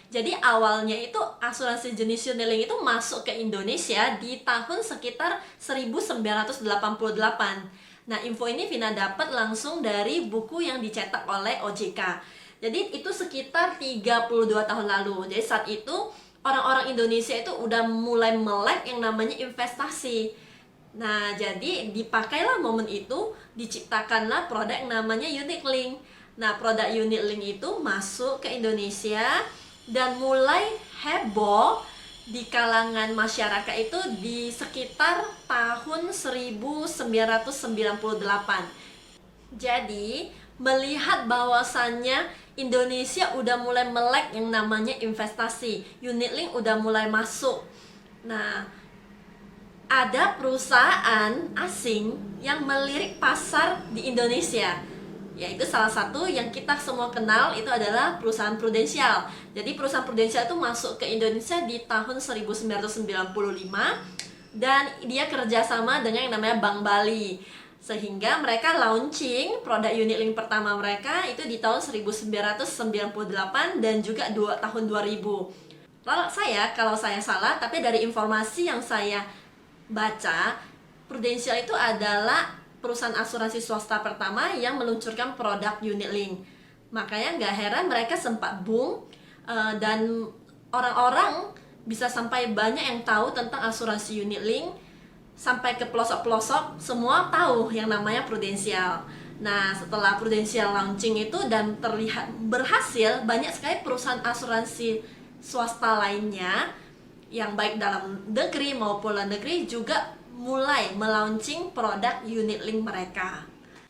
Jadi awalnya itu asuransi jenis unit link itu masuk ke Indonesia di tahun sekitar 1988. Nah, info ini Vina dapat langsung dari buku yang dicetak oleh OJK. Jadi itu sekitar 32 tahun lalu. Jadi saat itu orang-orang Indonesia itu udah mulai melek yang namanya investasi. Nah, jadi dipakailah momen itu, diciptakanlah produk yang namanya unit link. Nah, produk unit link itu masuk ke Indonesia dan mulai heboh di kalangan masyarakat itu di sekitar tahun 1998. Jadi, melihat bahwasannya Indonesia udah mulai melek yang namanya investasi, unit link udah mulai masuk. Nah, ada perusahaan asing yang melirik pasar di Indonesia, yaitu salah satu yang kita semua kenal itu adalah perusahaan Prudential. Jadi perusahaan Prudential itu masuk ke Indonesia di tahun 1995 dan dia kerjasama dengan yang namanya Bank Bali, sehingga mereka launching produk unit link pertama mereka itu di tahun 1998 dan juga tahun 2000. Lalu kalau saya salah, tapi dari informasi yang saya baca, Prudential itu adalah perusahaan asuransi swasta pertama yang meluncurkan produk unit link. Makanya nggak heran mereka sempat boom, dan orang-orang bisa sampai banyak yang tahu tentang asuransi unit link, sampai ke pelosok-pelosok semua tahu yang namanya Prudential. Nah, setelah Prudential launching itu dan terlihat berhasil, banyak sekali perusahaan asuransi swasta lainnya yang baik dalam negeri maupun luar negeri juga mulai melaunching produk unit link mereka.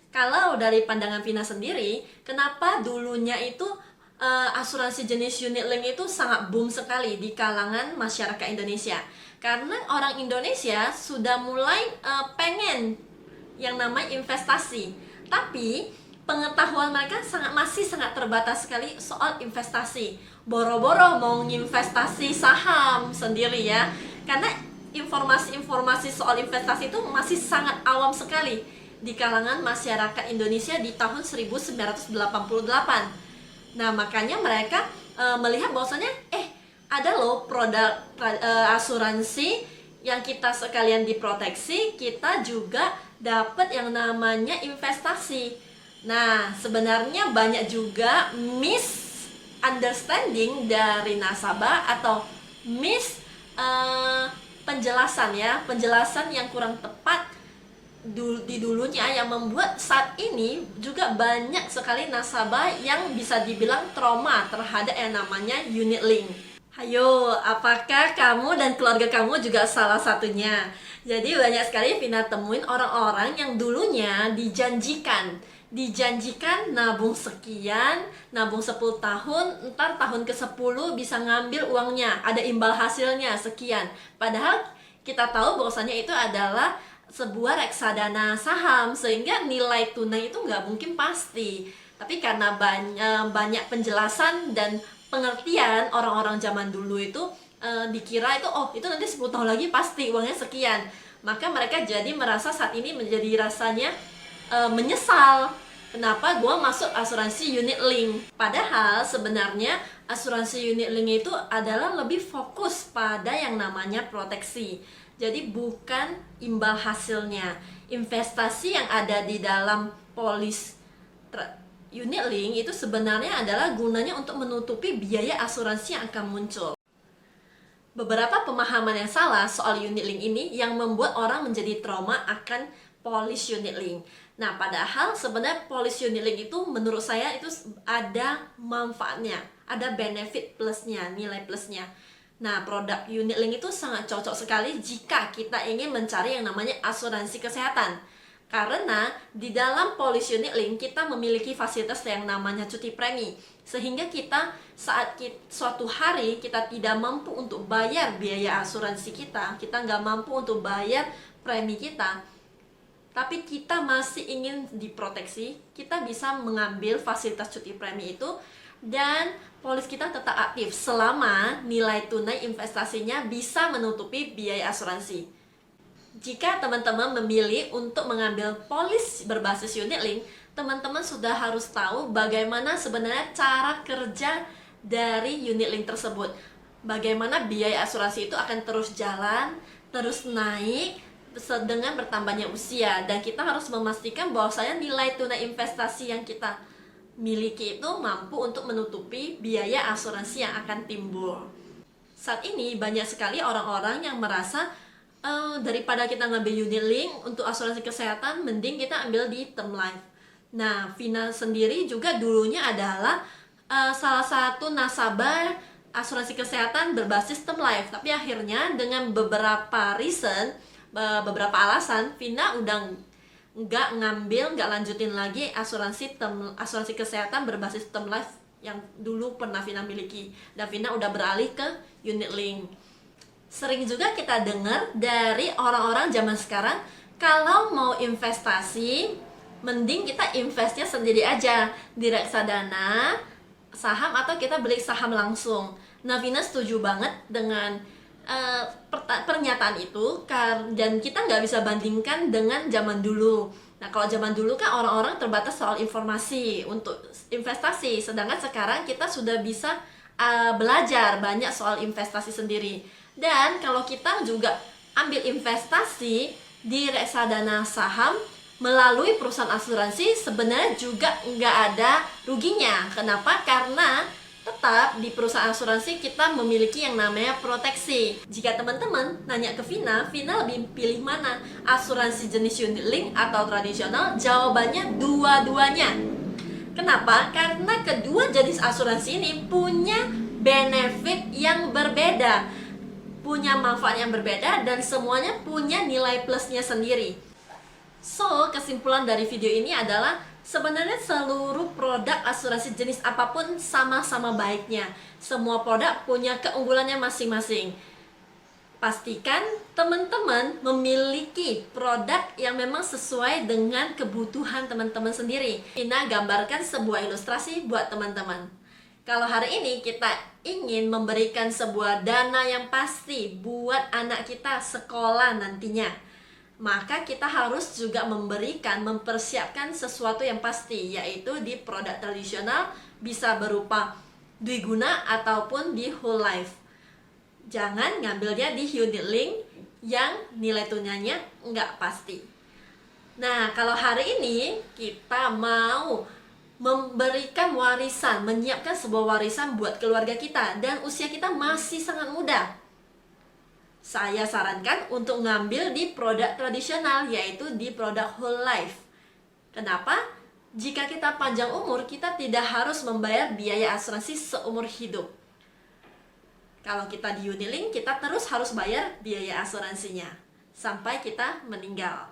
Kalau dari pandangan Vina sendiri, kenapa dulunya itu asuransi jenis unit link itu sangat boom sekali di kalangan masyarakat Indonesia? Karena orang Indonesia sudah mulai pengen yang namanya investasi, tapi pengetahuan mereka masih sangat terbatas sekali soal investasi. Boro-boro mau investasi saham sendiri ya, karena informasi-informasi soal investasi itu masih sangat awam sekali di kalangan masyarakat Indonesia di tahun 1988. Nah, makanya mereka melihat bahwasanya ada loh produk asuransi yang kita sekalian diproteksi, kita juga dapat yang namanya investasi. Nah, sebenarnya banyak juga misunderstanding dari nasabah atau penjelasan yang kurang tepat di dulunya yang membuat saat ini juga banyak sekali nasabah yang bisa dibilang trauma terhadap yang namanya unit link. Hayo, apakah kamu dan keluarga kamu juga salah satunya? Jadi banyak sekali Vina temuin orang-orang yang dulunya dijanjikan nabung sekian, nabung 10 tahun, ntar tahun ke-10 bisa ngambil uangnya, ada imbal hasilnya sekian. Padahal kita tahu bahwasanya itu adalah sebuah reksadana saham, sehingga nilai tunai itu nggak mungkin pasti. Tapi karena banyak penjelasan dan pengertian orang-orang zaman dulu itu, dikira itu itu nanti 10 tahun lagi pasti uangnya sekian. Maka mereka jadi merasa saat ini menjadi rasanya menyesal kenapa gue masuk asuransi unit link. Padahal sebenarnya asuransi unit link itu adalah lebih fokus pada yang namanya proteksi. Jadi bukan imbal hasilnya. Investasi yang ada di dalam polis unit link itu sebenarnya adalah gunanya untuk menutupi biaya asuransi yang akan muncul. Beberapa pemahaman yang salah soal unit link ini yang membuat orang menjadi trauma akan polis unit link. Nah, padahal sebenarnya polis unit link itu menurut saya itu ada manfaatnya, ada benefit plusnya, nilai plusnya. Nah, produk unit link itu sangat cocok sekali jika kita ingin mencari yang namanya asuransi kesehatan. Karena di dalam polis unit link kita memiliki fasilitas yang namanya cuti premi, sehingga kita suatu hari kita tidak mampu untuk bayar biaya asuransi kita nggak mampu untuk bayar premi kita, tapi kita masih ingin diproteksi, kita bisa mengambil fasilitas cuti premi itu dan polis kita tetap aktif selama nilai tunai investasinya bisa menutupi biaya asuransi. Jika teman-teman memilih untuk mengambil polis berbasis unit link, teman-teman sudah harus tahu bagaimana sebenarnya cara kerja dari unit link tersebut. Bagaimana biaya asuransi itu akan terus jalan, terus naik dengan bertambahnya usia, dan kita harus memastikan bahwasanya nilai tunai investasi yang kita miliki itu mampu untuk menutupi biaya asuransi yang akan timbul. Saat ini banyak sekali orang-orang yang merasa daripada kita ngambil unit link untuk asuransi kesehatan, mending kita ambil di term life. Nah, Vina sendiri juga dulunya adalah salah satu nasabah asuransi kesehatan berbasis term life, tapi akhirnya dengan beberapa reason, beberapa alasan, Vina udah nggak lanjutin lagi asuransi kesehatan berbasis term life yang dulu pernah Vina miliki, dan Vina udah beralih ke unit link. Sering juga kita dengar dari orang-orang zaman sekarang, kalau mau investasi mending kita investnya sendiri aja di reksadana, saham, atau kita beli saham langsung. Nah, Vina setuju banget dengan pernyataan itu, dan kita nggak bisa bandingkan dengan zaman dulu. Nah, kalau zaman dulu kan orang-orang terbatas soal informasi untuk investasi, sedangkan sekarang kita sudah bisa belajar banyak soal investasi sendiri. Dan kalau kita juga ambil investasi di reksadana saham melalui perusahaan asuransi, sebenarnya juga nggak ada ruginya. Kenapa? Karena tetap di perusahaan asuransi kita memiliki yang namanya proteksi. Jika teman-teman nanya ke Vina lebih pilih mana? Asuransi jenis unit link atau tradisional? Jawabannya dua-duanya. Kenapa? Karena kedua jenis asuransi ini punya benefit yang berbeda, punya manfaat yang berbeda, dan semuanya punya nilai plusnya sendiri. So, kesimpulan dari video ini adalah sebenarnya seluruh produk asuransi jenis apapun sama-sama baiknya. Semua produk punya keunggulannya masing-masing. Pastikan teman-teman memiliki produk yang memang sesuai dengan kebutuhan teman-teman sendiri. Vina gambarkan sebuah ilustrasi buat teman-teman. Kalau hari ini kita ingin memberikan sebuah dana yang pasti buat anak kita sekolah nantinya, maka kita harus juga mempersiapkan sesuatu yang pasti, yaitu di produk tradisional, bisa berupa dwiguna ataupun di whole life. Jangan ngambilnya di unit link yang nilai tunainya nggak pasti. Nah, kalau hari ini kita mau memberikan warisan, menyiapkan sebuah warisan buat keluarga kita, dan usia kita masih sangat muda, saya sarankan untuk ngambil di produk tradisional, yaitu di produk whole life. Kenapa? Jika kita panjang umur, kita tidak harus membayar biaya asuransi seumur hidup. Kalau kita di unit link, kita terus harus bayar biaya asuransinya sampai kita meninggal.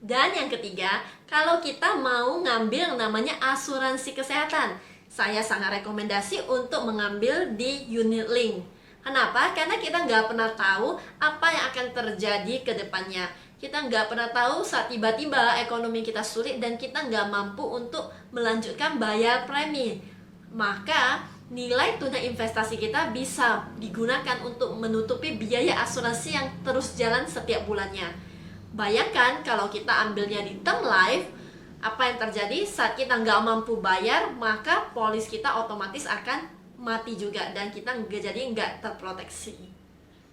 Dan yang ketiga, kalau kita mau ngambil yang namanya asuransi kesehatan, saya sangat rekomendasi untuk mengambil di unit link. Kenapa? Karena kita nggak pernah tahu apa yang akan terjadi ke depannya. Kita nggak pernah tahu saat tiba-tiba ekonomi kita sulit dan kita nggak mampu untuk melanjutkan bayar premi. Maka nilai tunai investasi kita bisa digunakan untuk menutupi biaya asuransi yang terus jalan setiap bulannya. Bayangkan kalau kita ambilnya di term life, apa yang terjadi saat kita nggak mampu bayar, maka polis kita otomatis akan mati juga, dan kita nggak terproteksi.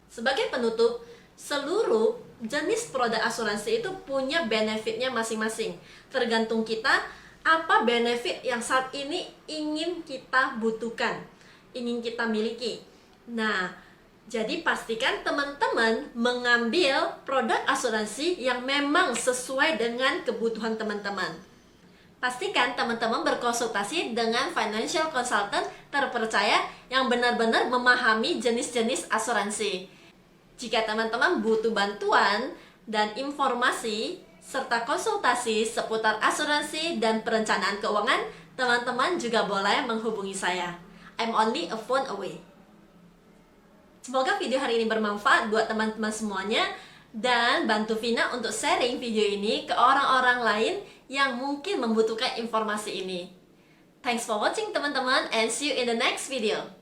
Sebagai penutup, seluruh jenis produk asuransi itu punya benefitnya masing-masing. Tergantung kita apa benefit yang saat ini ingin kita butuhkan, ingin kita miliki. Nah, jadi pastikan teman-teman mengambil produk asuransi yang memang sesuai dengan kebutuhan teman-teman. Pastikan teman-teman berkonsultasi dengan financial consultant terpercaya yang benar-benar memahami jenis-jenis asuransi. Jika teman-teman butuh bantuan dan informasi serta konsultasi seputar asuransi dan perencanaan keuangan, teman-teman juga boleh menghubungi saya. I'm only a phone away. Semoga video hari ini bermanfaat buat teman-teman semuanya, dan bantu Vina untuk sharing video ini ke orang-orang lain yang mungkin membutuhkan informasi ini. Thanks for watching teman-teman, and see you in the next video.